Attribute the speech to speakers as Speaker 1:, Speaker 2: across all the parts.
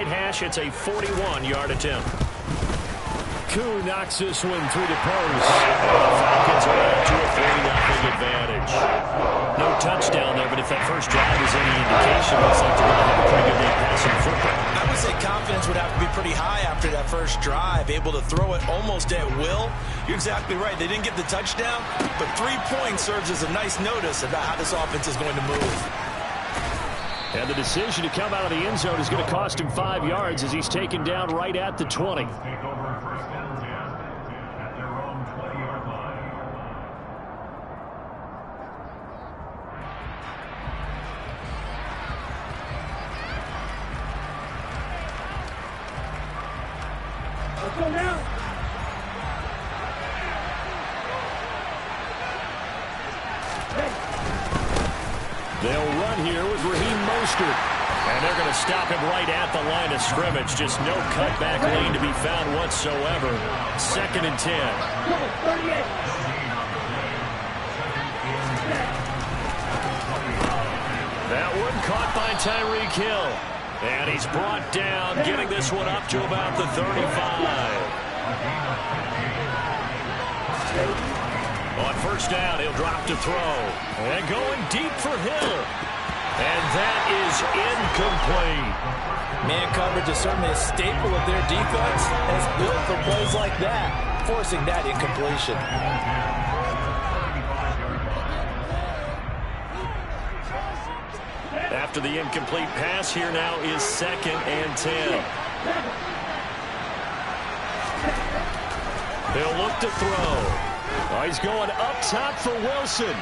Speaker 1: Hash, it's a 41-yard attempt. Koo knocks this one through the post. The Falcons are out to a 3-0 advantage. No touchdown there, but if that first drive is any indication, it looks like they're going to have a pretty good day passing the football.
Speaker 2: I would say confidence would have to be pretty high after that first drive, able to throw it almost at will. You're exactly right. They didn't get the touchdown, but 3 points serves as a nice notice about how this offense is going to move.
Speaker 1: And the decision to come out of the end zone is going to cost him 5 yards as he's taken down right at the 20.
Speaker 3: Let's go now.
Speaker 1: They'll run here with Raheem Mostert. And they're going to stop him right at the line of scrimmage. Just no cutback lane to be found whatsoever. 2nd and 10. That one caught by Tyreek Hill. And he's brought down, getting this one up to about the 35. On first down, he'll drop to throw. And going deep for Hill. And that is incomplete.
Speaker 2: Man coverage is certainly a staple of their defense, and it's built for plays like that, forcing that incompletion.
Speaker 1: After the incomplete pass, here now is 2nd and 10. They'll look to throw. Oh, he's going up top for Wilson.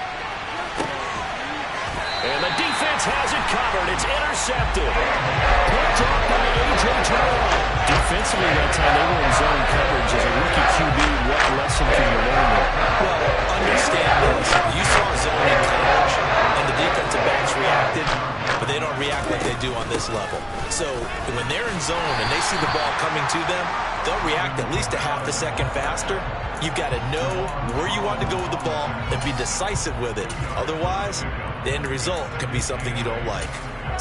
Speaker 1: And the defense has it covered. It's intercepted. Picked off by A.J. Terrell. Defensively that time, they were in zone coverage. As a rookie QB, what lesson can you learn there?
Speaker 2: Well, understand this. You saw zone in college, and the defensive backs reacted, but they don't react like they do on this level. So when they're in zone and they see the ball coming to them, they'll react at least a half a second faster. You've got to know where you want to go with the ball and be decisive with it. Otherwise, the end result could be something you don't like.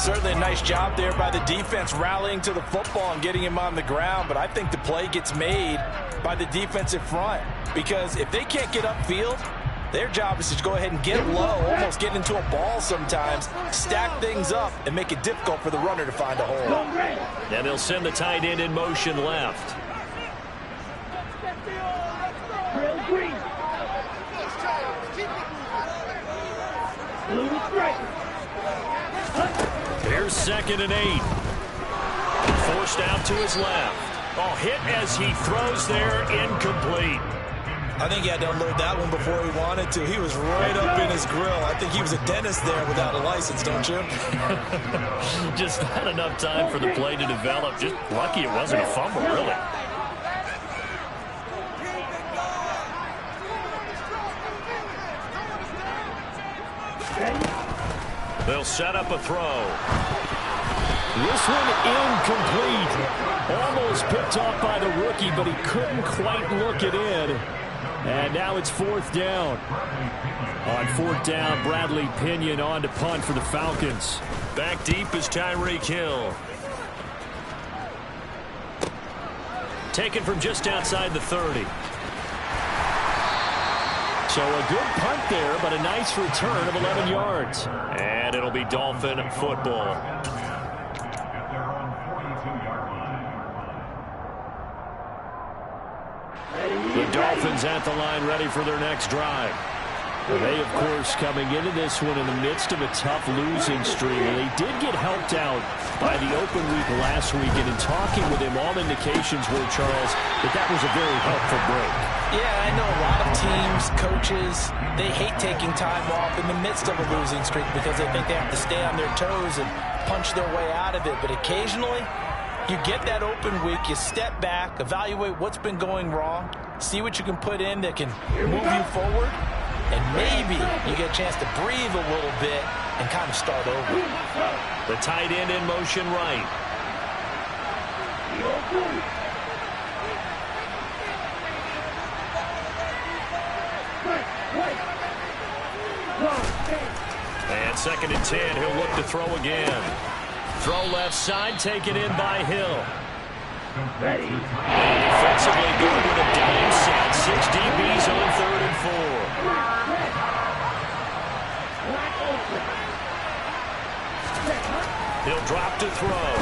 Speaker 2: Certainly a nice job there by the defense rallying to the football and getting him on the ground, but I think the play gets made by the defensive front because if they can't get upfield, their job is to go ahead and get low, almost get into a ball sometimes, stack things up, and make it difficult for the runner to find a hole.
Speaker 1: And they'll send the tight end in motion left. Here's 2nd and 8. Forced out to his left. Oh, hit as he throws there, incomplete.
Speaker 2: I think he had to unload that one before he wanted to. He was right up in his grill. I think he was a dentist there without a license, don't you?
Speaker 1: Just not enough time for the play to develop. Just lucky it wasn't a fumble, really. They'll set up a throw. This one incomplete. Almost picked off by the rookie, but he couldn't quite look it in. And now it's 4th down. On 4th down, Bradley Pinion on to punt for the Falcons. Back deep is Tyreek Hill. Taken from just outside the 30. So a good punt there, but a nice return of 11 yards. And it'll be Dolphin football. The Dolphins at the line ready for their next drive. They, of course, coming into this one in the midst of a tough losing streak. They did get helped out by the open week last week, and in talking with him, all indications were, Charles, that was a very helpful break.
Speaker 2: Yeah, I know a lot of teams, coaches, they hate taking time off in the midst of a losing streak because they think they have to stay on their toes and punch their way out of it. But occasionally, you get that open week, you step back, evaluate what's been going wrong, see what you can put in that can move you forward, and maybe you get a chance to breathe a little bit and kind of start over.
Speaker 1: The tight end in motion right. And 2nd and 10, he'll look to throw again. Throw left side, taken in by Hill. Defensively good with a dime set. 6 DBs on 3rd and 4. He'll drop to throw.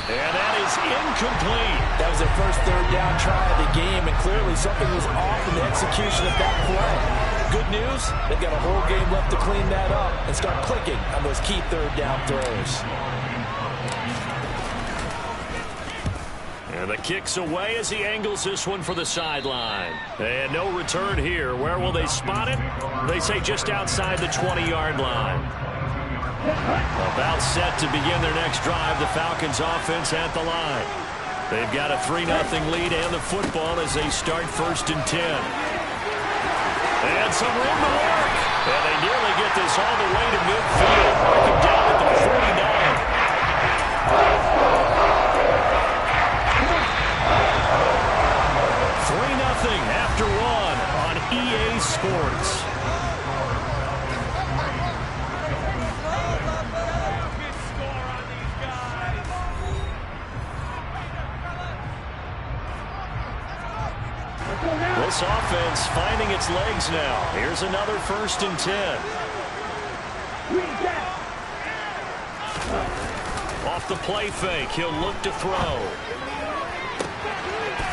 Speaker 1: And that is incomplete.
Speaker 2: That was their first 3rd down try of the game, and clearly something was off in the execution of that play. Good news, they've got a whole game left to clean that up and start clicking on those key 3rd down throws.
Speaker 1: And the kick's away as he angles this one for the sideline. And no return here. Where will they spot it? They say just outside the 20-yard line. About set to begin their next drive. The Falcons offense at the line. They've got a 3-0 lead and the football as they start 1st and 10. And some room to work. And they nearly get this all the way to midfield. Marking down at the 49. 3-0 after 1 on EA Sports. This offense finding its legs now. Here's another 1st and 10. Off the play fake, he'll look to throw.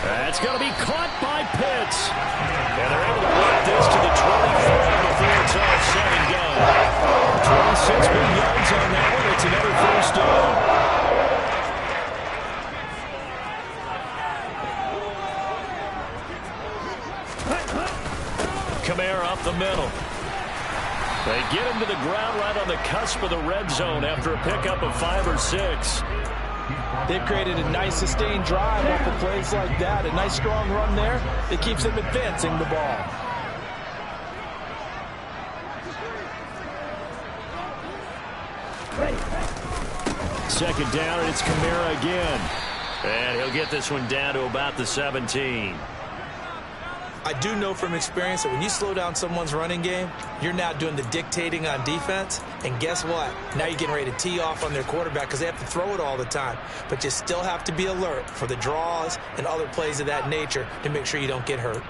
Speaker 1: That's going to be caught by Pitts. And they're able to work this to the 25 before it's all said and done. 26 big yards on that one. It's another 1st down. Kamara up the middle. They get him to the ground right on the cusp of the red zone after a pickup of 5 or 6.
Speaker 2: They've created a nice sustained drive off of plays like that. A nice strong run there that keeps them advancing the ball.
Speaker 1: Second down, and it's Kamara again. And he'll get this one down to about the 17.
Speaker 2: I do know from experience that when you slow down someone's running game, you're now doing the dictating on defense. And guess what? Now you're getting ready to tee off on their quarterback because they have to throw it all the time. But you still have to be alert for the draws and other plays of that nature to make sure you don't get hurt.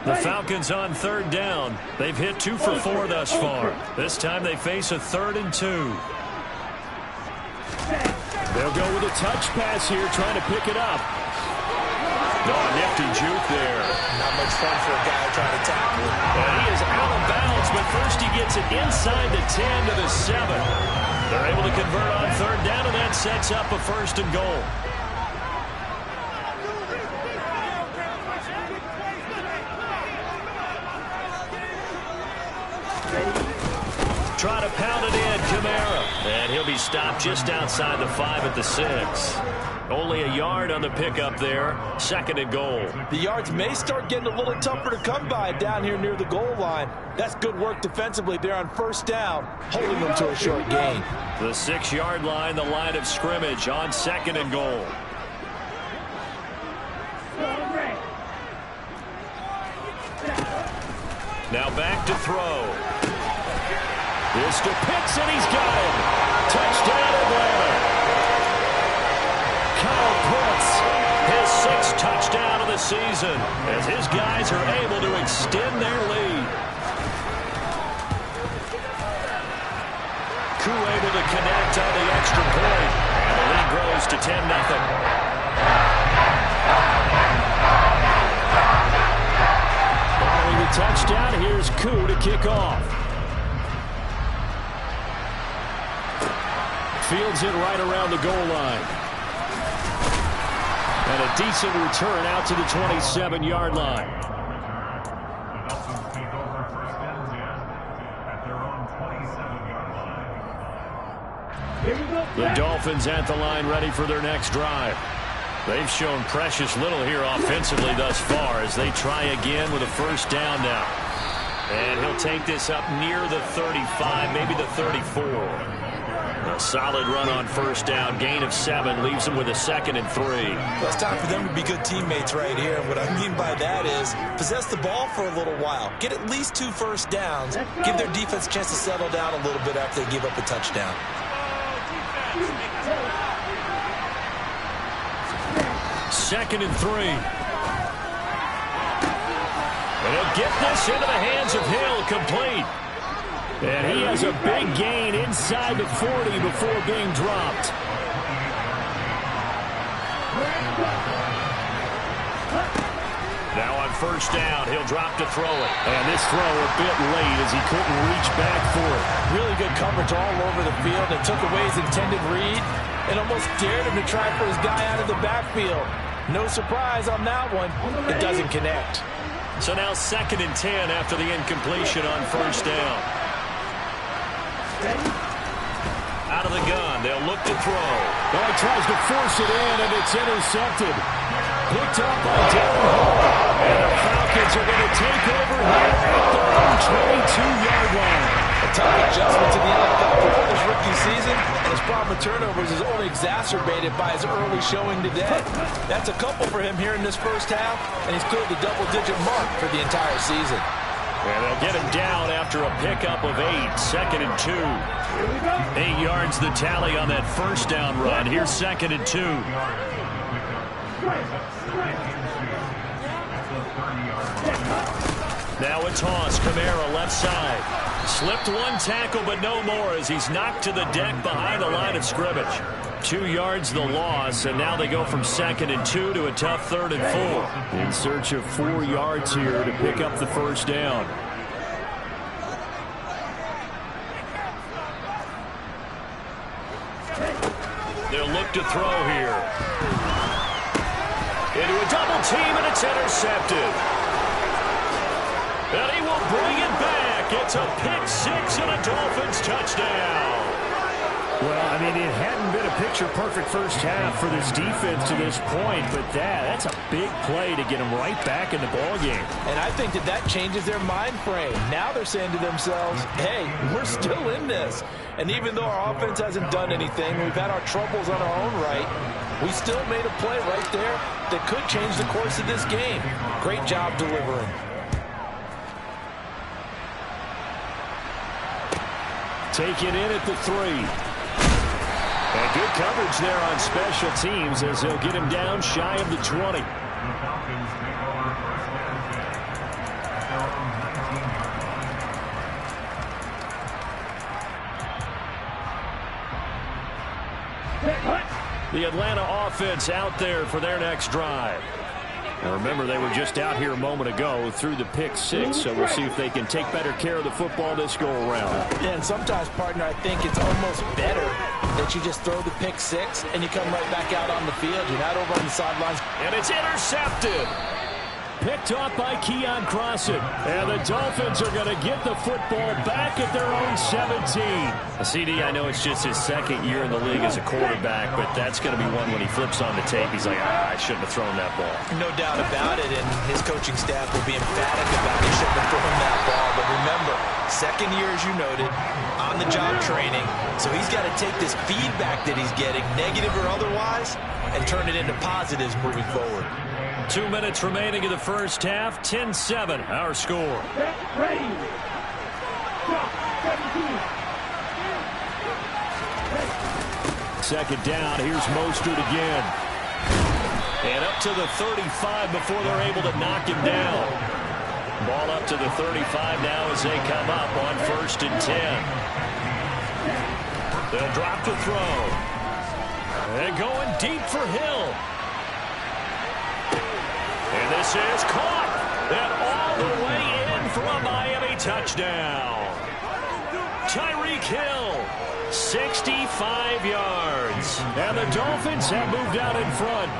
Speaker 1: The Falcons on 3rd down. They've hit 2 for 4 thus far. This time they face a 3rd and 2. They'll go with a touch pass here, trying to pick it up. No, nifty juke there.
Speaker 2: Not much fun for a guy trying to tackle it.
Speaker 1: And he is out of bounds, but first he gets it inside the 10 to the 7. They're able to convert on 3rd down, and that sets up a 1st and goal. Try to pound it in, Kamara. And he'll be stopped just outside the 5 at the 6. Only a yard on the pickup there. 2nd and goal.
Speaker 2: The yards may start getting a little tougher to come by down here near the goal line. That's good work defensively there on 1st down, holding them to a short gain.
Speaker 1: The 6-yard line, the line of scrimmage on 2nd and goal. Now back to throw. This to Pitts, and he's got him. Touchdown, Atlanta. Kyle Pitts, his 6th touchdown of the season, as his guys are able to extend their lead. Koo able to connect on the extra point, and the lead grows to 10-0. Following the touchdown, here's Koo to kick off. Fields it right around the goal line. And a decent return out to the 27-yard line. The Dolphins at the line ready for their next drive. They've shown precious little here offensively thus far as they try again with a 1st down now. And he'll take this up near the 35, maybe the 34. A solid run on first down. Gain of 7 leaves them with a 2nd and 3.
Speaker 2: Well, it's time for them to be good teammates right here. What I mean by that is possess the ball for a little while. Get at least 2 first downs. Give their defense a chance to settle down a little bit after they give up a touchdown.
Speaker 1: 2nd and 3. And he'll get this into the hands of Hill, complete. And he has a big gain inside the 40 before being dropped. Now on first down, he'll drop to throw it. And this throw a bit late as he couldn't reach back for it.
Speaker 2: Really good coverage all over the field. It took away his intended read and almost dared him to try for his guy out of the backfield. No surprise on that one. It doesn't connect.
Speaker 1: So now 2nd and 10 after the incompletion on first down. Out of the gun, they'll look to throw. Oh, he tries to force it in, and it's intercepted. Picked up by Darren Hall. And the Falcons are going to take over here at their own 22-yard line.
Speaker 2: A tough adjustment to the NFL for this rookie season, and his problem with turnovers is only exacerbated by his early showing today. That's a couple for him here in this first half, and he's cleared the double-digit mark for the entire season.
Speaker 1: And they'll get him down after a pickup of 8, 2nd and 2. 8 yards the tally on that first down run. Here's 2nd and 2. Now a toss, Kamara left side. Slipped one tackle, but no more as he's knocked to the deck behind the line of scrimmage. 2 yards the loss, and now they go from 2nd and 2 to a tough 3rd and 4. In search of 4 yards here to pick up the first down. They'll look to throw here. Into a double team, and it's intercepted. And he will bring it back. It's a pick 6 and a Dolphins touchdown. Well, I mean, it hadn't been a picture-perfect first half for this defense to this point, but that's a big play to get them right back in the ballgame.
Speaker 2: And I think that changes their mind frame. Now they're saying to themselves, hey, we're still in this. And even though our offense hasn't done anything, we've had our troubles on our own right, we still made a play right there that could change the course of this game. Great job delivering.
Speaker 1: Take it in at the 3. And good coverage there on special teams as they'll get him down shy of the 20. The Atlanta offense out there for their next drive. Now remember, they were just out here a moment ago through the pick 6, so we'll see if they can take better care of the football this go-around.
Speaker 2: Yeah, and sometimes, partner, I think it's almost better that you just throw the pick 6 and you come right back out on the field. You're not over on the sidelines.
Speaker 1: And it's intercepted. Picked off by Keon Crossan. And the Dolphins are going to get the football back at their own 17. CD, I know it's just his 2nd year in the league as a quarterback, but that's going to be one when he flips on the tape. He's like, I shouldn't have thrown that ball.
Speaker 2: No doubt about it, and his coaching staff will be emphatic about he shouldn't have thrown that ball. But remember, 2nd year, as you noted, on-the-job training. So he's got to take this feedback that he's getting, negative or otherwise, and turn it into positives moving forward.
Speaker 1: 2 minutes remaining in the first half. 10-7, our score. Second down. Here's Mostert again. And up to the 35 before they're able to knock him down. Ball up to the 35 now as they come up on 1st and 10. They'll drop to throw. And going deep for Hill. And this is caught. And all the way in for a Miami touchdown. Tyreek Hill, 65 yards. And the Dolphins have moved out in front.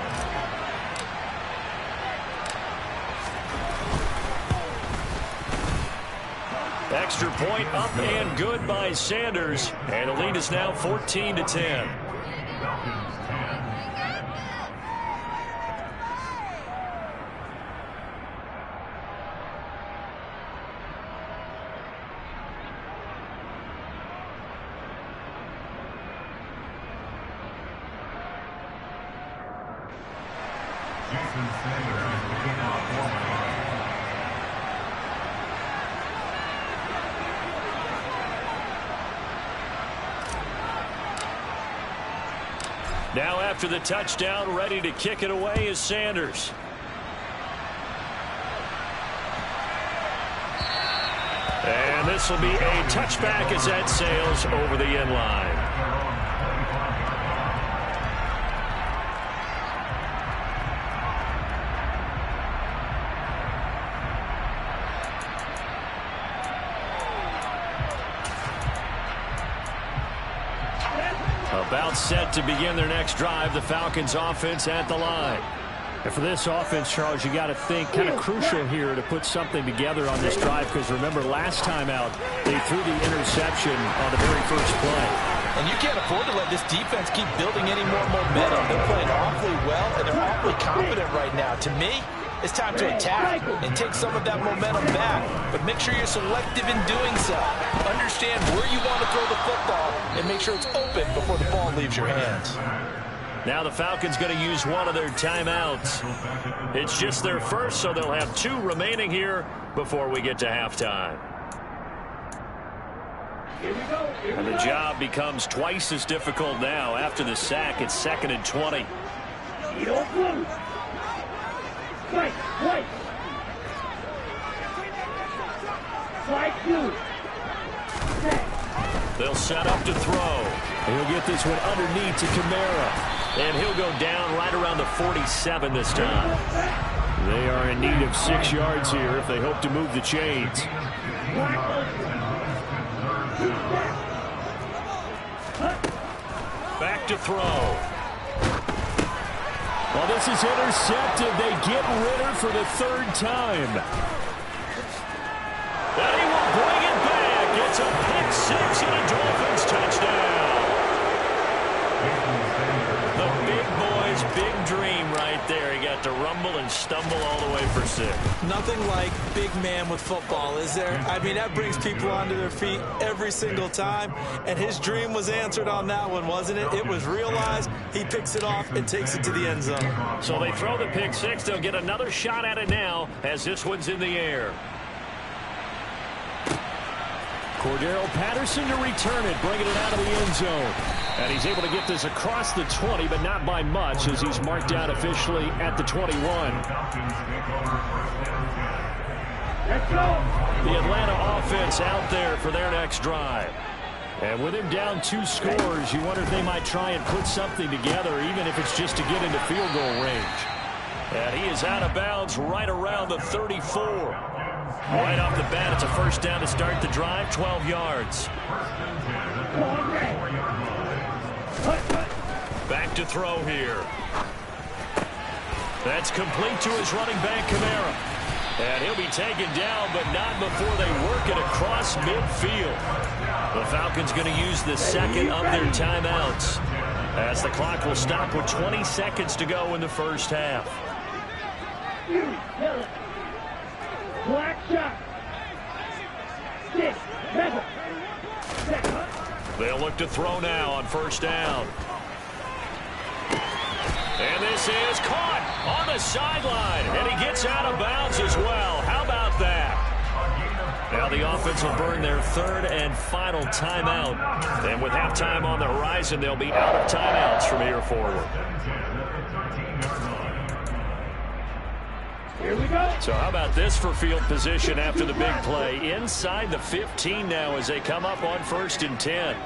Speaker 1: Extra point up and good by Sanders. And the lead is now 14-10. Now after the touchdown, ready to kick it away is Sanders. And this will be a touchback as that sails over the end line. About set to begin their next drive, the Falcons offense at the line. And for this offense, Charles, you got to think kind of crucial here to put something together on this drive, because remember last time out they threw the interception on the very first play.
Speaker 2: And you can't afford to let this defense keep building any more momentum. They're playing awfully well, and they're awfully confident right now. To me, it's time to attack and take some of that momentum back, but make sure you're selective in doing so. Understand where you want to throw the football and make sure it's open before the ball leaves your hands.
Speaker 1: Now the Falcons going to use one of their timeouts. It's just their first, so they'll have 2 remaining here before we get to halftime. And the job becomes twice as difficult now. After the sack, it's 2nd and 20. They'll set up to throw. He'll get this one underneath to Kamara. And he'll go down right around the 47 this time. They are in need of 6 yards here if they hope to move the chains. Back to throw. Well, this is intercepted. They get Ritter for the 3rd time. And he will bring it back. It's a pick 6 and a Dolphins touchdown. The big boy's big dream right there. He got to rumble and stumble all the way for 6.
Speaker 4: Nothing like big man with football, is there? I mean, that brings people onto their feet every single time. And his dream was answered on that one, wasn't it? It was realized. He picks it off and takes it to the end zone.
Speaker 1: So they throw the pick 6. They'll get another shot at it now as this one's in the air. Cordero Patterson to return it, bringing it out of the end zone. And he's able to get this across the 20, but not by much, as he's marked out officially at the 21.
Speaker 3: Let's go.
Speaker 1: The Atlanta offense out there for their next drive. And with him down 2 scores, you wonder if they might try and put something together, even if it's just to get into field goal range. And he is out of bounds right around the 34. Right off the bat, it's a first down to start the drive, 12 yards. Back to throw here. That's complete to his running back, Kamara. And he'll be taken down, but not before they work it across midfield. The Falcons going to use the 2nd of their timeouts, as the clock will stop with 20 seconds to go in the first half.
Speaker 3: Black shot. 6, 7.
Speaker 1: They'll look to throw now on first down. And this is caught on the sideline. And he gets out of bounds as well. How about that? Now the offense will burn their 3rd and final timeout. And with halftime on the horizon, they'll be out of timeouts from here forward.
Speaker 3: Here we go.
Speaker 1: So how about this for field position after the big play? Inside the 15 now as they come up on 1st and 10.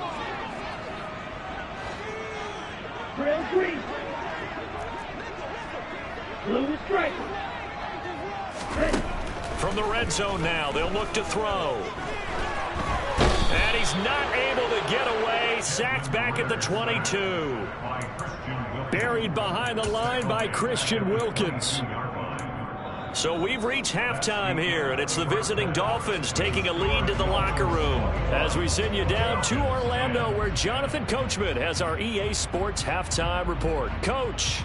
Speaker 3: Trail green. Blue is strike.
Speaker 1: From the red zone now, they'll look to throw. And he's not able to get away. Sacked back at the 22. Buried behind the line by Christian Wilkins. So we've reached halftime here, and it's the visiting Dolphins taking a lead to the locker room as we send you down to Orlando, where Jonathan Coachman has our EA Sports halftime report. Coach.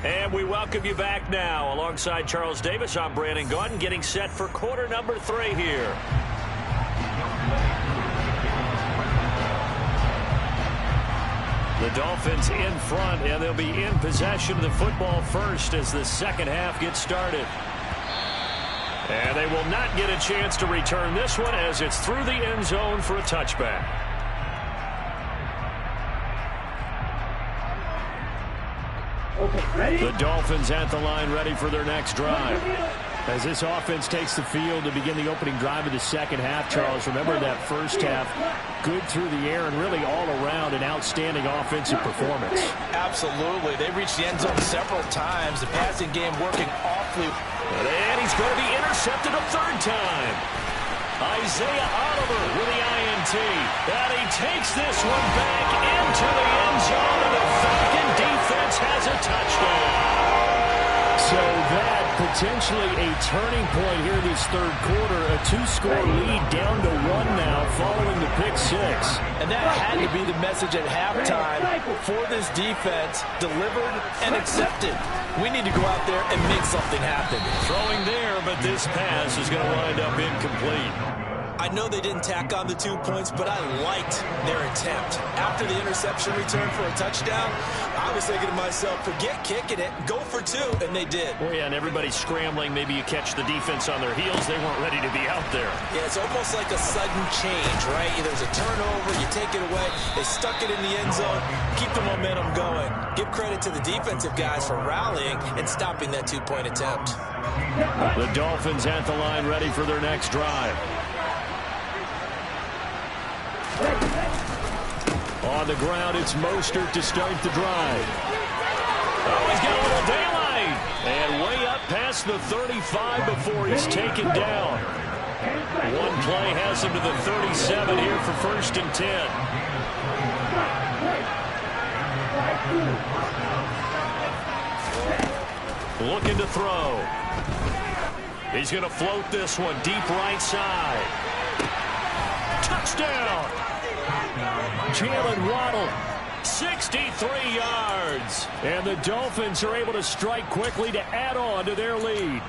Speaker 1: And we welcome you back now. Alongside Charles Davis, I'm Brandon Gaudin, getting set for quarter number 3 here. The Dolphins in front, and they'll be in possession of the football first as the second half gets started. And they will not get a chance to return this one as it's through the end zone for a touchback.
Speaker 3: Okay, ready?
Speaker 1: The Dolphins at the line, ready for their next drive. As this offense takes the field to begin the opening drive of the second half, Charles, remember that first half, good through the air and really all around an outstanding offensive performance.
Speaker 2: Absolutely. They reached the end zone several times. The passing game working awfully.
Speaker 1: And he's going to be intercepted a third time. Isaiah Oliver with the INT. And he takes this one back into the end zone, and the Falcon defense has a touchdown. So that potentially a turning point here this third quarter. A two-score lead down to one now following the pick six.
Speaker 2: And that had to be the message at halftime for this defense. Delivered and accepted. We need to go out there and make something happen.
Speaker 1: Throwing there, but this pass is going to wind up incomplete.
Speaker 2: I know they didn't tack on the 2 points, but I liked their attempt. After the interception return for a touchdown, I was thinking to myself, forget kicking it, go for two, and they did.
Speaker 1: Oh, yeah, and everybody's scrambling. Maybe you catch the defense on their heels. They weren't ready to be out there.
Speaker 2: Yeah, it's almost like a sudden change, right? There's a turnover, you take it away, they stuck it in the end zone, keep the momentum going. Give credit to the defensive guys for rallying and stopping that 2-point attempt.
Speaker 1: The Dolphins at the line, ready for their next drive. On the ground, it's Mostert to start the drive. Oh, he's got a little daylight. And way up past the 35 before he's taken down. One play has him to the 37 here for 1st and 10. Looking to throw. He's going to float this one deep right side. Touchdown! Jalen Waddle, 63 yards. And the Dolphins are able to strike quickly to add on to their lead.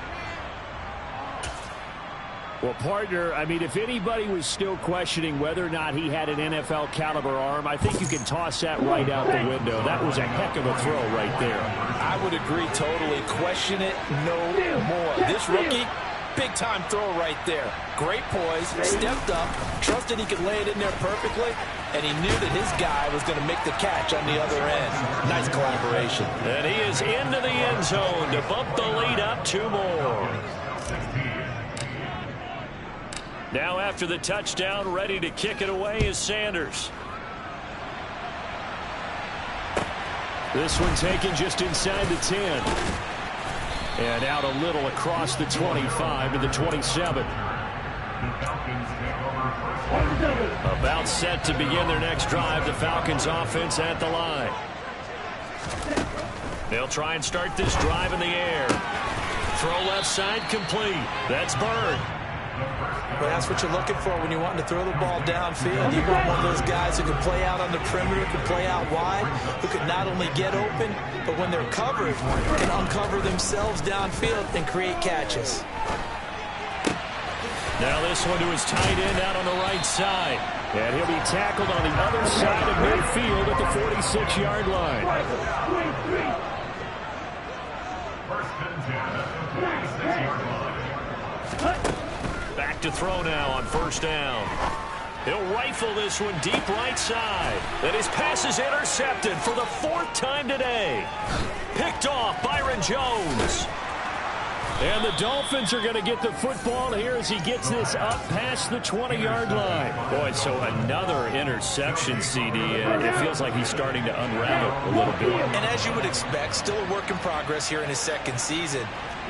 Speaker 1: Well, partner, I mean, if anybody was still questioning whether or not he had an NFL caliber arm, I think you can toss that right out the window. That was a heck of a throw right there.
Speaker 2: I would agree totally. Question it no more. This rookie, big-time throw right there. Great poise, stepped up, trusted he could lay it in there perfectly, and he knew that his guy was going to make the catch on the other end. Nice collaboration.
Speaker 1: And he is into the end zone to bump the lead up 2 more. Now after the touchdown, ready to kick it away is Sanders. This one taken just inside the 10. And out a little across the 25 to the 27. About set to begin their next drive. The Falcons offense at the line. They'll try and start this drive in the air. Throw left side complete. That's Bird.
Speaker 2: Well, that's what you're looking for when you're wanting to throw the ball downfield. You want one of those guys who can play out on the perimeter, can play out wide, who can not only get open, but when they're covered, can uncover themselves downfield and create catches.
Speaker 1: Now this one to his tight end out on the right side. And he'll be tackled on the other side of midfield at the 46-yard line. Back to throw now on 1st down. He'll rifle this one deep right side. And his pass is intercepted for the 4th time today. Picked off Byron Jones. And the Dolphins are going to get the football here as he gets this up past the 20-yard line. Boy, so another interception, CD. It feels like he's starting to unravel a little bit.
Speaker 2: And as you would expect, still a work in progress here in his 2nd season.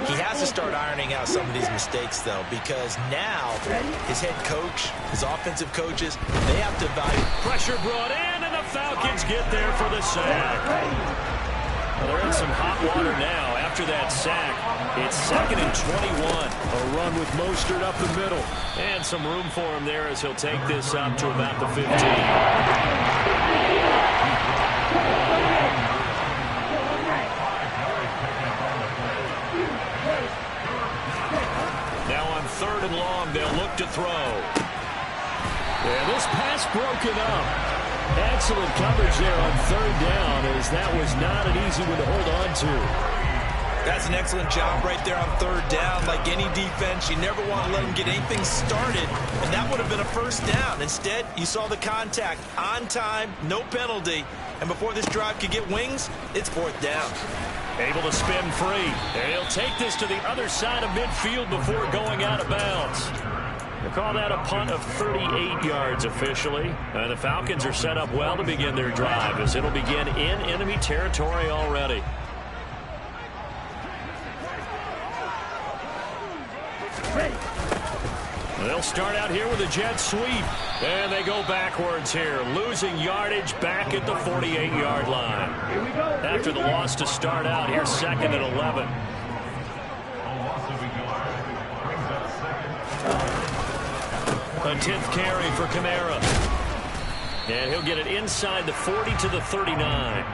Speaker 2: He has to start ironing out some of these mistakes, though, because now his head coach, his offensive coaches, they have to evaluate.
Speaker 1: Pressure brought in, and the Falcons get there for the sack. Well, they're in some hot water now after that sack. It's 2nd and 21. A run with Mostert up the middle. And some room for him there as he'll take this up to about the 15. Now on 3rd and long, they'll look to throw. And this pass broken up. Excellent coverage there on third down, as that was not an easy one to hold on to.
Speaker 2: That's an excellent job right there on third down. Like any defense, you never want to let them get anything started, and that would have been a first down. Instead, you saw the contact on time, no penalty, and before this drive could get wings, it's fourth down.
Speaker 1: Able to spin free. And he'll take this to the other side of midfield before going out of bounds. They call that a punt of 38 yards officially. And the Falcons are set up well to begin their drive, as it'll begin in enemy territory already. They'll start out here with a jet sweep. And they go backwards here, losing yardage back at the 48-yard line. After the loss to start out, here's second and 11. A 10th carry for Kamara. And he'll get it inside the 40 to the 39.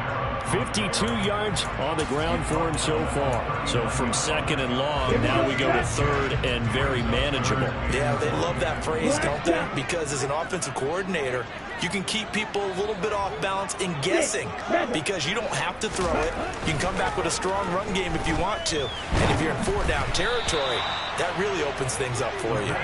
Speaker 1: 52 yards on the ground for him so far. So from second and long, now we go to third and very manageable.
Speaker 2: Yeah, they love that phrase, don't they? Because as an offensive coordinator, you can keep people a little bit off balance and guessing because you don't have to throw it. You can come back with a strong run game if you want to. And if you're in four-down territory, that really opens things up for you.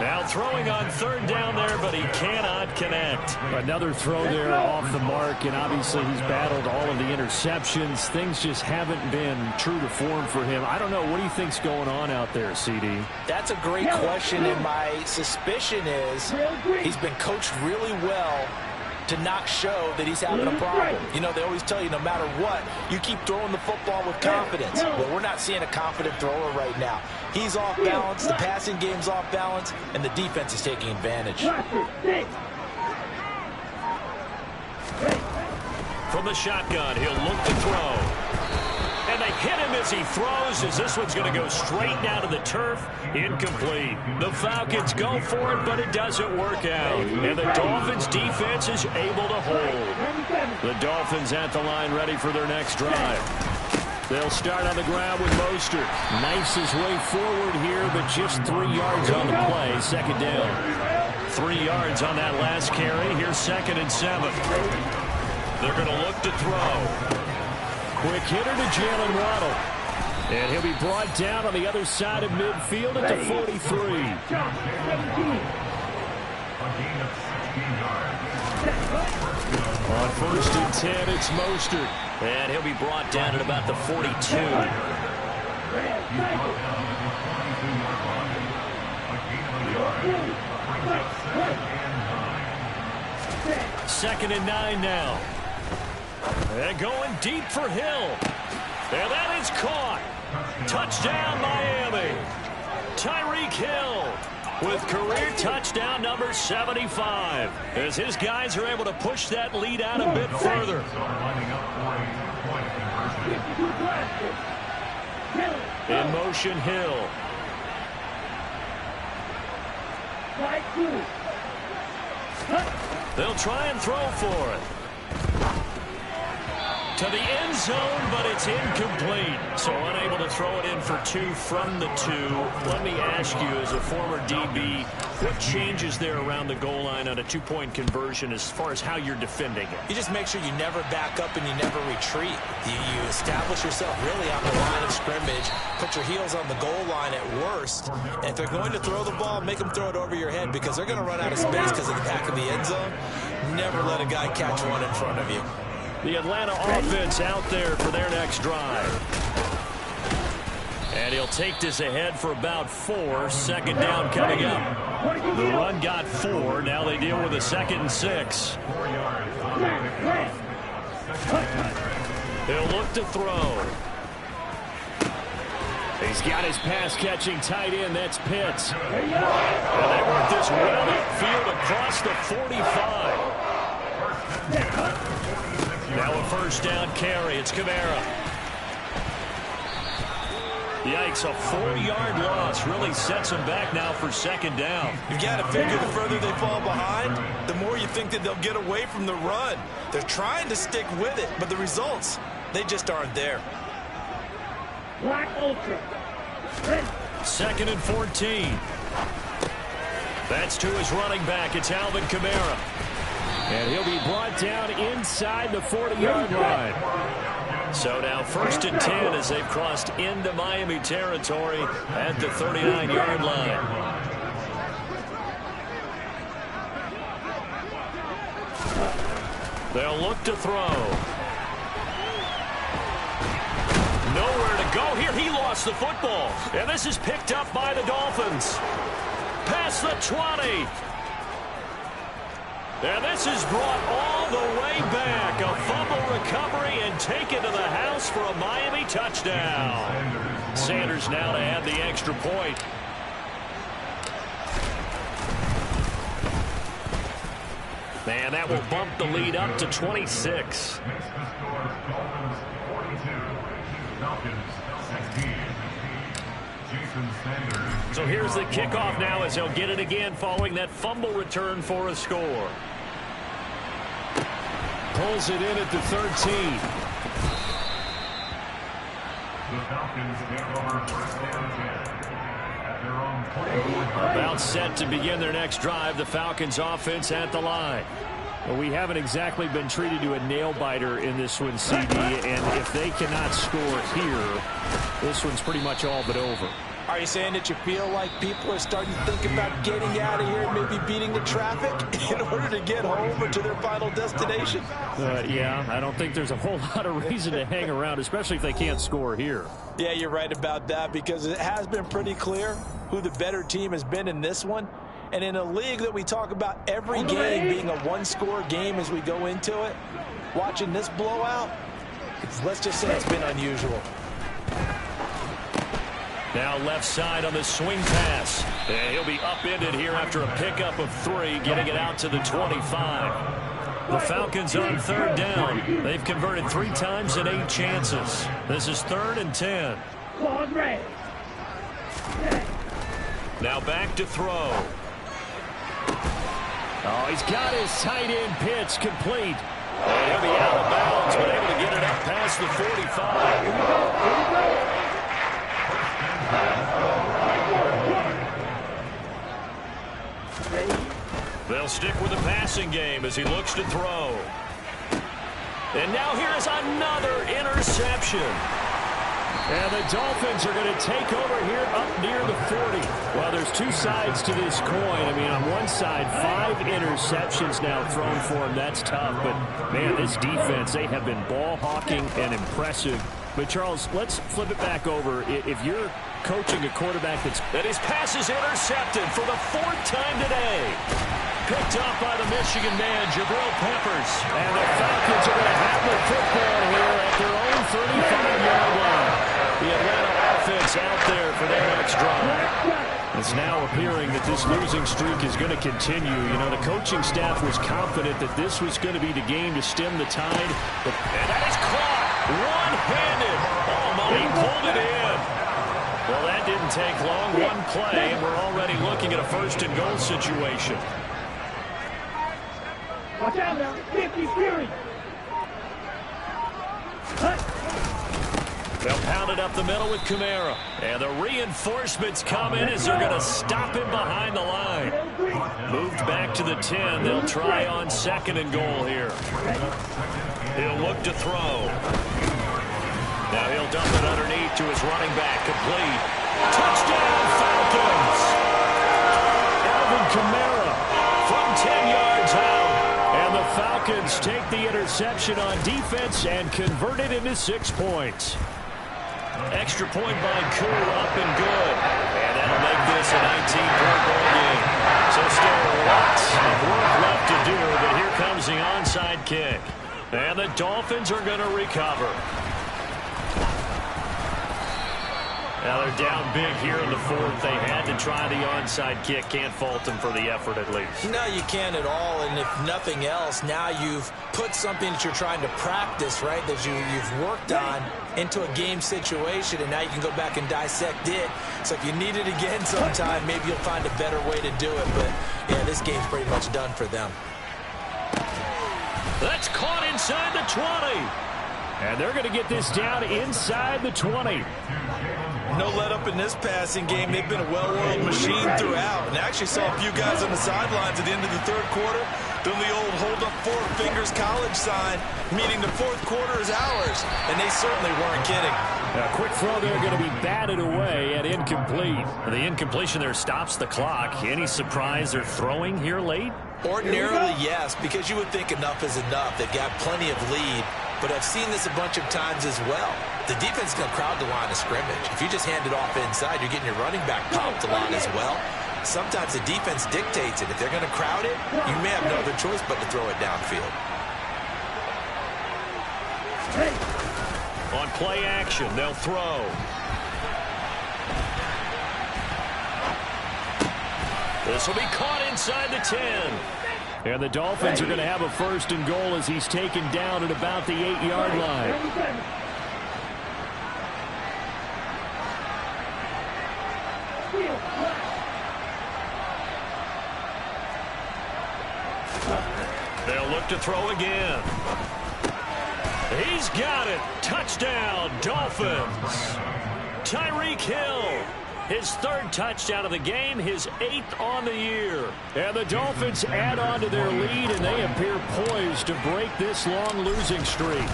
Speaker 1: Now throwing on third down there, but he cannot connect. Another throw there off the mark, and obviously he's battled all of the interceptions. Things just haven't been true to form for him. I don't know. What do you think's going on out there, CD?
Speaker 2: That's a great question, and my suspicion is he's been coached really well to not show that he's having a problem. You know, they always tell you no matter what, you keep throwing the football with confidence. Well, we're not seeing a confident thrower right now. He's off balance, the passing game's off balance, and the defense is taking advantage.
Speaker 1: From the shotgun, he'll look to throw. And they hit him as he throws, as this one's going to go straight down to the turf. Incomplete. The Falcons go for it, but it doesn't work out. And the Dolphins' defense is able to hold. The Dolphins at the line ready for their next drive. They'll start on the ground with Mostert. Knifes his way forward here, but just 3 yards on the play. Second down. 3 yards on that last carry. Here's second and 7. They're going to look to throw. Quick hitter to Jalen Waddle. And he'll be brought down on the other side of midfield at the 43. On first and 10, it's Mostert. And he'll be brought down at about the 42. Second and 9 now. And going deep for Hill. And that is caught. Touchdown, Miami. Tyreek Hill with career touchdown number 75. As his guys are able to push that lead out a bit further. In motion, Hill. They'll try and throw for it. To the end zone, but it's incomplete. So unable to throw it in for 2 from the 2. Let me ask you, as a former DB, what changes there around the goal line on a 2-point conversion as far as how you're defending it?
Speaker 2: You just make sure you never back up and you never retreat. You establish yourself really on the line of scrimmage, put your heels on the goal line at worst, and if they're going to throw the ball, make them throw it over your head because they're going to run out of space because of the back of the end zone. Never let a guy catch one in front of you.
Speaker 1: The Atlanta offense out there for their next drive. And he'll take this ahead for about 4. Second down coming up. The run got 4. Now they deal with a 2nd and 6. He'll look to throw. He's got his pass-catching tight end. That's Pitts. And they work this well upfield across the 45. Now a first down carry. It's Kamara. Yikes, a 4-yard loss really sets them back now for second down.
Speaker 2: You've got to figure the further they fall behind, the more you think that they'll get away from the run. They're trying to stick with it, but the results, they just aren't there.
Speaker 3: Black Ultra.
Speaker 1: 2nd and 14. That's to his running back. It's Alvin Kamara. And he'll be brought down inside the 40-yard line. So now 1st and 10 as they've crossed into Miami territory at the 39-yard line. They'll look to throw. Nowhere to go here. He lost the football. And this is picked up by the Dolphins. Past the 20. And this is brought all the way back. A fumble recovery and taken to the house for a Miami touchdown. Sanders now to add the extra point. And that will bump the lead up to 26. So here's the kickoff now as they'll get it again following that fumble return for a score. Pulls it in at the 13. About set to begin their next drive. The Falcons offense at the line. Well, we haven't exactly been treated to a nail-biter in this one, CD, and if they cannot score here, this one's pretty much all but over.
Speaker 4: Are you saying that you feel like people are starting to think about getting out of here and maybe beating the traffic in order to get home or to their final destination?
Speaker 1: Yeah, I don't think there's a whole lot of reason to hang around, especially if they can't score here.
Speaker 4: Yeah, you're right about that because it has been pretty clear who the better team has been in this one. And in a league that we talk about every game being a one-score game as we go into it, watching this blowout, let's just say it's been unusual.
Speaker 1: Now left side on the swing pass. And he'll be upended here after a pickup of 3, getting it out to the 25. The Falcons on 3rd down. They've converted 3 times in 8 chances. This is 3rd and 10. Now back to throw. Oh, he's got his tight end pitch complete. And he'll be out of bounds, but able to get it up past the 45. They'll stick with the passing game as he looks to throw. And now here is another interception. And the Dolphins are going to take over here up near the 40. Well, there's 2 sides to this coin. I mean, on one side, 5 interceptions now thrown for him. That's tough. But, man, this defense, they have been ball hawking and impressive. But, Charles, let's flip it back over. If you're coaching a quarterback that his pass is intercepted for the 4th time today. Picked up by the Michigan man, Jabril Peppers. And the Falcons are going to have the football here at their own 35-yard line. The Atlanta offense out there for their next drive. It's now appearing that this losing streak is going to continue. You know, the coaching staff was confident that this was going to be the game to stem the tide. And that is caught one-handed. Oh, my, he pulled it in. Well, that didn't take long. One play, and we're already looking at a 1st and goal situation.
Speaker 3: Watch out now. 50 Fury.
Speaker 1: They'll pound it up the middle with Kamara. And the reinforcements come in as they're going to stop him behind the line. Moved back to the 10. They'll try on 2nd and goal here. He'll look to throw. Now he'll dump it underneath to his running back. Complete. Touchdown, Falcons! Alvin Kamara from 10 yards out. And the Falcons take the interception on defense and convert it into 6 points. Extra point by Koo, up and good. And that'll make this a 19-point ball game. So still lots of work left to do, but here comes the onside kick. And the Dolphins are going to recover. Now they're down big here in the 4th. They had to try the onside kick. Can't fault them for the effort at least.
Speaker 4: No, you can't at all. And if nothing else, now you've put something that you're trying to practice, right, that you've worked on into a game situation, and now you can go back and dissect it. So if you need it again sometime, maybe you'll find a better way to do it. But, yeah, this game's pretty much done for them.
Speaker 1: That's caught inside the 20. And they're going to get this down inside the 20.
Speaker 4: No let up in this passing game. They've been a well-oiled machine throughout. And I actually saw a few guys on the sidelines at the end of the 3rd quarter Doing the old hold up four fingers college sign, meaning the fourth quarter is ours. And they certainly weren't kidding.
Speaker 1: A quick throw there going to be batted away and incomplete. The incompletion there stops the clock. Any surprise they're throwing here late?
Speaker 2: Ordinarily, yes, because you would think enough is enough. They've got plenty of lead, but I've seen this a bunch of times as well. The defense is going to crowd the line of scrimmage. If you just hand it off inside, you're getting your running back popped a lot as well. Sometimes the defense dictates it. If they're going to crowd it, you may have no other choice but to throw it downfield.
Speaker 1: On play action, they'll throw. This will be caught inside the 10. And the Dolphins are going to have a first and goal as he's taken down at about the 8-yard line. They'll look to throw again. He's got it. Touchdown, Dolphins. Tyreek Hill. His third touchdown of the game, his 8th on the year. And the Dolphins add on to their lead, and they appear poised to break this long losing streak.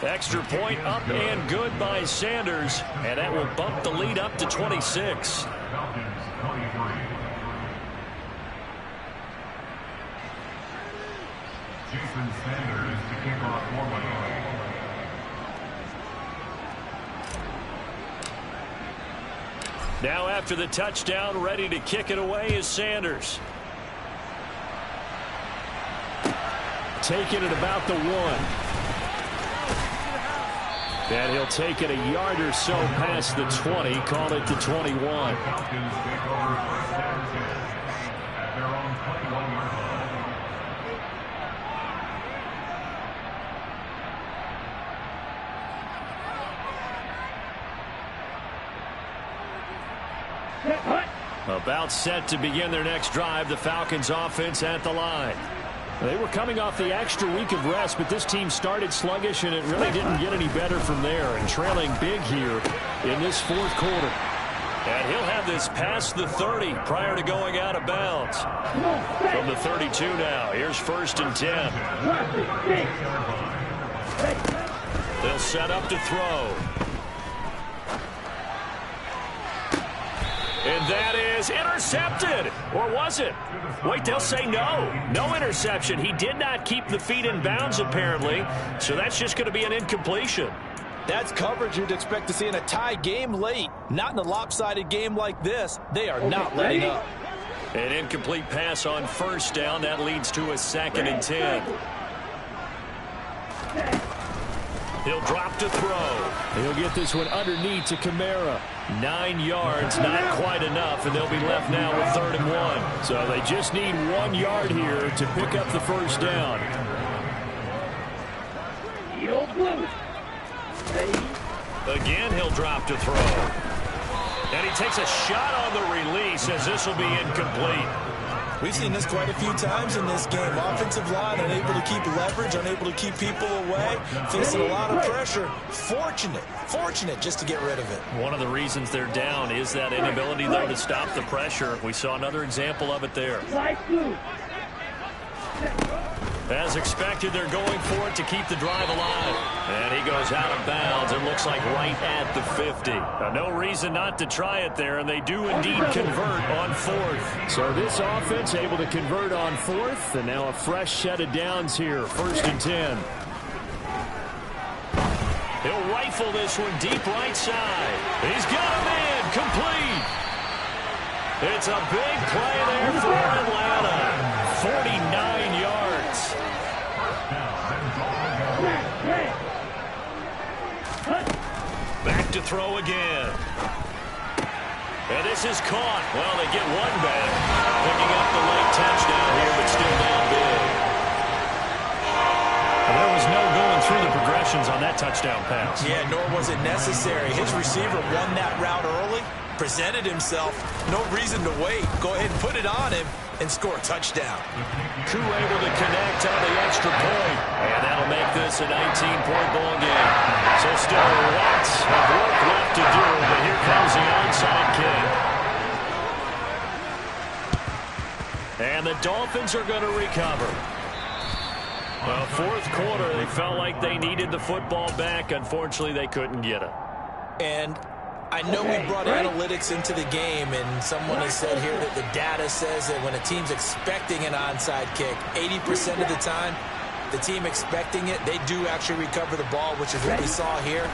Speaker 1: Extra point up and good by Sanders, and that will bump the lead up to 26. Now after the touchdown, ready to kick it away is Sanders. Taking it about the 1. And he'll take it a yard or so past the 20, call it the 21. About set to begin their next drive, the Falcons offense at the line. They were coming off the extra week of rest, but this team started sluggish, and it really didn't get any better from there, and trailing big here in this fourth quarter. And he'll have this past the 30 prior to going out of bounds. From the 32 now, here's 1st and 10. They'll set up to throw. And that is intercepted. Or was it? Wait, they'll say no. No interception. He did not keep the feet in bounds, apparently. So that's just going to be an incompletion.
Speaker 4: That's coverage you'd expect to see in a tie game late. Not in a lopsided game like this. They are not letting up.
Speaker 1: An incomplete pass on 1st down. That leads to a 2nd and 10. He'll drop to throw. He'll get this one underneath to Kamara. 9 yards, not quite enough, and they'll be left now with 3rd and 1. So they just need 1 yard here to pick up the 1st down. Again, he'll drop to throw. And he takes a shot on the release as this will be incomplete.
Speaker 4: We've seen this quite a few times in this game. Offensive line unable to keep leverage, unable to keep people away, facing a lot of pressure. Fortunate just to get rid of it.
Speaker 1: One of the reasons they're down is that inability, though, to stop the pressure. We saw another example of it there. As expected, they're going for it to keep the drive alive. And he goes out of bounds. It looks like right at the 50. No reason not to try it there, and they do indeed convert on 4th. So this offense able to convert on 4th, and now a fresh set of downs here, 1st and 10. He'll rifle this one deep right side. He's got a man complete. It's a big play there for Atlanta. 49 yards. Back to throw again. And this is caught. Well, they get one back. Picking up the late touchdown here, but still down big. Well, there was no going through the progressions on that touchdown pass.
Speaker 4: Yeah, nor was it necessary. His receiver won that route early, presented himself. No reason to wait. Go ahead and put it on him and score a touchdown.
Speaker 1: Koo able to connect on the extra point. And that'll make this a 19-point ball game. So still lots of work left to do, but here comes the onside kick. Dolphins are going to recover. Well, fourth quarter, they felt like they needed the football back. Unfortunately, they couldn't get it.
Speaker 2: And I know we brought analytics into the game, and someone has said here that the data says that when a team's expecting an onside kick, 80% of the time, the team expecting it, they do actually recover the ball, which is what we saw here.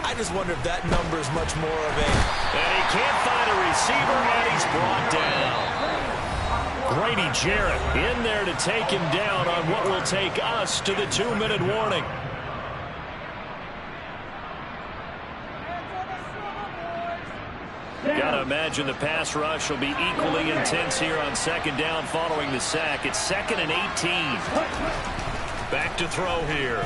Speaker 2: I just wonder if that number is much more of a...
Speaker 1: And he can't find a receiver, and he's brought down. Grady Jarrett in there to take him down on what will take us to the 2-minute warning. Got to imagine the pass rush will be equally intense here on second down following the sack. It's 2nd and 18. Back to throw here.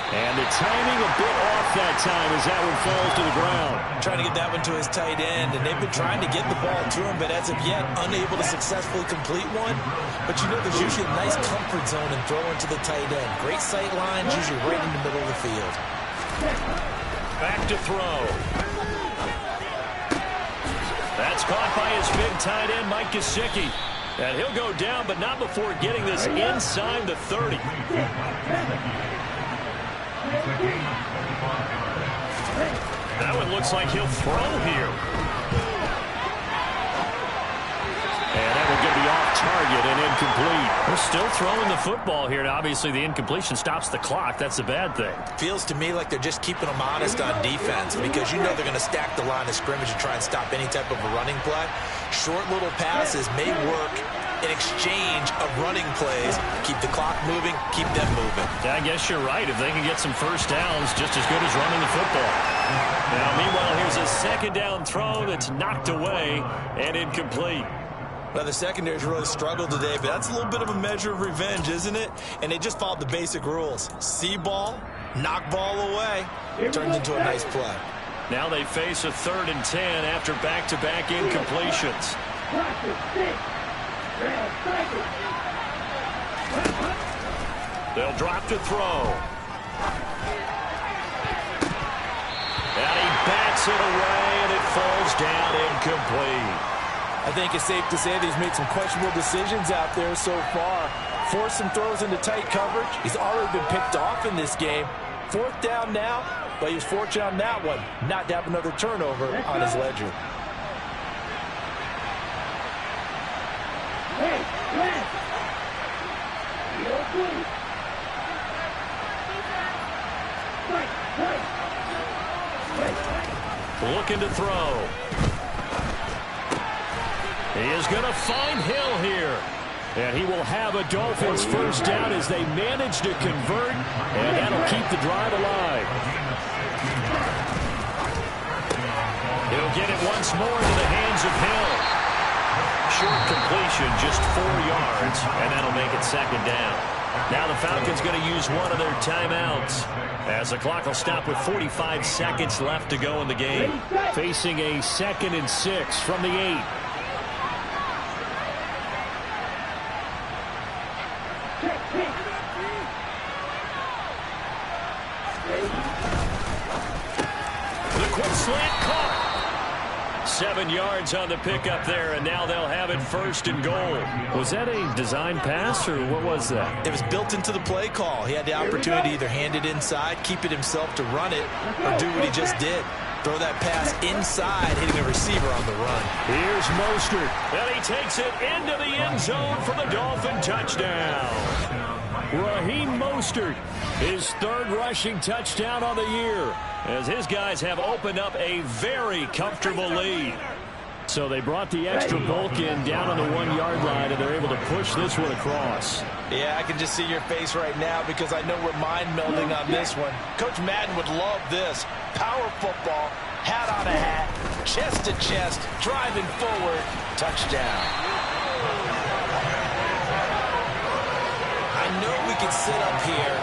Speaker 1: And the timing a bit off that time as that one falls to the ground.
Speaker 2: Trying to get that one to his tight end, and they've been trying to get the ball to him, but as of yet, unable to successfully complete one. But you know there's usually a nice comfort zone in throwing to the tight end. Great sight lines, usually right in the middle of the field.
Speaker 1: Back to throw. That's caught by his big tight end, Mike Gesicki. And he'll go down, but not before getting this inside the 30. That one looks like he'll throw here. And that will get the off target and incomplete. They're still throwing the football here. Now, obviously, the incompletion stops the clock. That's a bad thing.
Speaker 2: Feels to me like they're just keeping them honest on defense because you know they're going to stack the line of scrimmage and try and stop any type of a running play. Short little passes may work in exchange of running plays. Keep the clock moving, keep them moving.
Speaker 1: Yeah, I guess you're right. If they can get some first downs, just as good as running the football. Now, meanwhile, here's a second down throw that's knocked away and incomplete.
Speaker 2: Well, the secondary's really struggled today, but that's a little bit of a measure of revenge, isn't it? And they just followed the basic rules. See ball, knock ball away. Turns into a nice play.
Speaker 1: Now they face a 3rd and 10 after back-to-back incompletions. They'll drop to throw. And he bats it away, and it falls down incomplete.
Speaker 4: I think it's safe to say that he's made some questionable decisions out there so far. Forced some throws into tight coverage. He's already been picked off in this game. 4th down now, but he was fortunate on that one not to have another turnover on his ledger.
Speaker 1: Looking to throw. He is going to find Hill here. And he will have a Dolphins first down as they manage to convert, and that'll keep the drive alive. He'll get it once more into the hands of Hill. Short completion, just 4 yards, and that'll make it second down. Now the Falcons going to use one of their timeouts as the clock will stop with 45 seconds left to go in the game. Facing a 2nd and 6 from the 8. The quick slant caught. 7 yards on the pickup there, and now they'll have it 1st and goal. Was that a design pass, or what was that?
Speaker 2: It was built into the play call. He had the opportunity to either hand it inside, keep it himself to run it, or do what he just did. Throw that pass inside, hitting a receiver on the run.
Speaker 1: Here's Mostert, and he takes it into the end zone for the Dolphin touchdown. Raheem Mostert, his 3rd rushing touchdown on the year, as his guys have opened up a very comfortable lead. So they brought the extra bulk in down on the 1-yard line, and they're able to push this one across.
Speaker 4: Yeah, I can just see your face right now because I know we're mind-melding on this one. Coach Madden would love this. Power football, hat on a hat, chest to chest, driving forward, touchdown.
Speaker 2: I know we could sit up here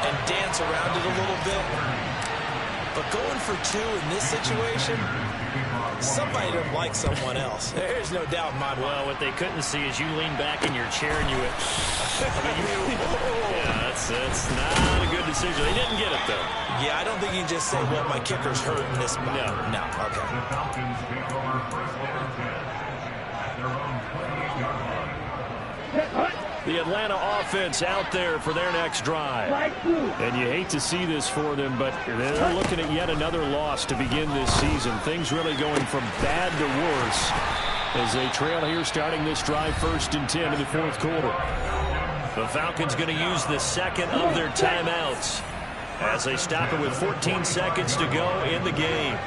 Speaker 2: and dance around it a little bit, but going for 2 in this situation, somebody don't like someone else. There's no doubt in my mind.
Speaker 1: Well, what they couldn't see is you lean back in your chair and you went, yeah, that's not a good decision. They didn't get it, though.
Speaker 2: Yeah, I don't think you can just say, well, my kicker's hurt in this spot. No, okay.
Speaker 1: The Atlanta offense out there for their next drive. And you hate to see this for them, but they're looking at yet another loss to begin this season. Things really going from bad to worse as they trail here starting this drive 1st and 10 in the 4th quarter. The Falcons going to use the second of their timeouts as they stop it with 14 seconds to go in the game.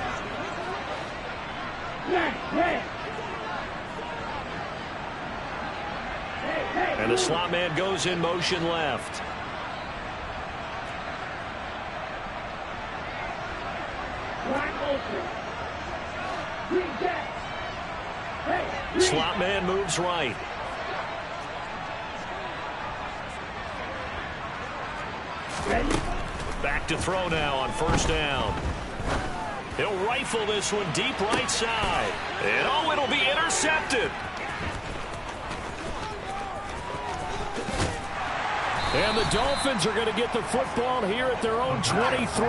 Speaker 1: And the slot man goes in motion left. Slot man moves right. Back to throw now on 1st down. He'll rifle this one deep right side. And oh, it'll be intercepted. And the Dolphins are going to get the football here at their own 23.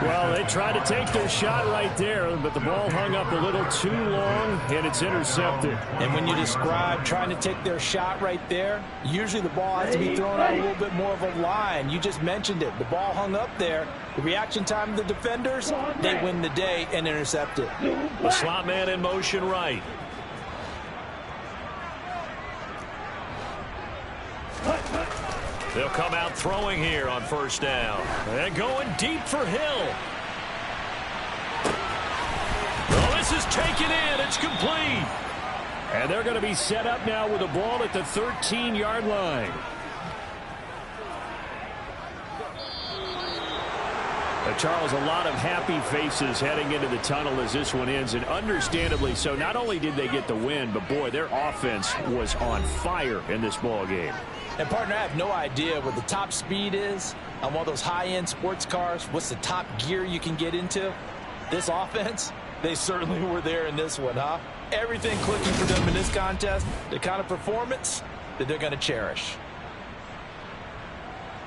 Speaker 1: Well, they tried to take their shot right there, but the ball hung up a little too long, and it's intercepted.
Speaker 4: And when you describe trying to take their shot right there, usually the ball has to be thrown out a little bit more of a line. You just mentioned it. The ball hung up there. The reaction time of the defenders, they win the day and intercept it.
Speaker 1: The slot man in motion right. They'll come out throwing here on 1st down. And going deep for Hill. Oh, this is taken in. It's complete. And they're going to be set up now with the ball at the 13-yard line. Charles, a lot of happy faces heading into the tunnel as this one ends, and understandably so. Not only did they get the win, but boy, their offense was on fire in this ball game.
Speaker 4: And, partner, I have no idea what the top speed is on one of those high-end sports cars. What's the top gear you can get into? This offense, they certainly were there in this one, huh? Everything clicking for them in this contest, the kind of performance that they're going to cherish.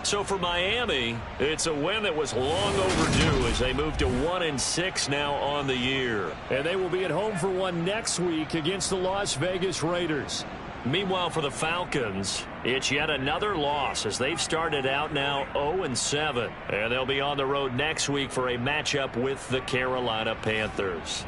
Speaker 1: So for Miami, it's a win that was long overdue as they move to 1-6 now on the year. And they will be at home for one next week against the Las Vegas Raiders. Meanwhile, for the Falcons, it's yet another loss as they've started out now 0-7. And they'll be on the road next week for a matchup with the Carolina Panthers.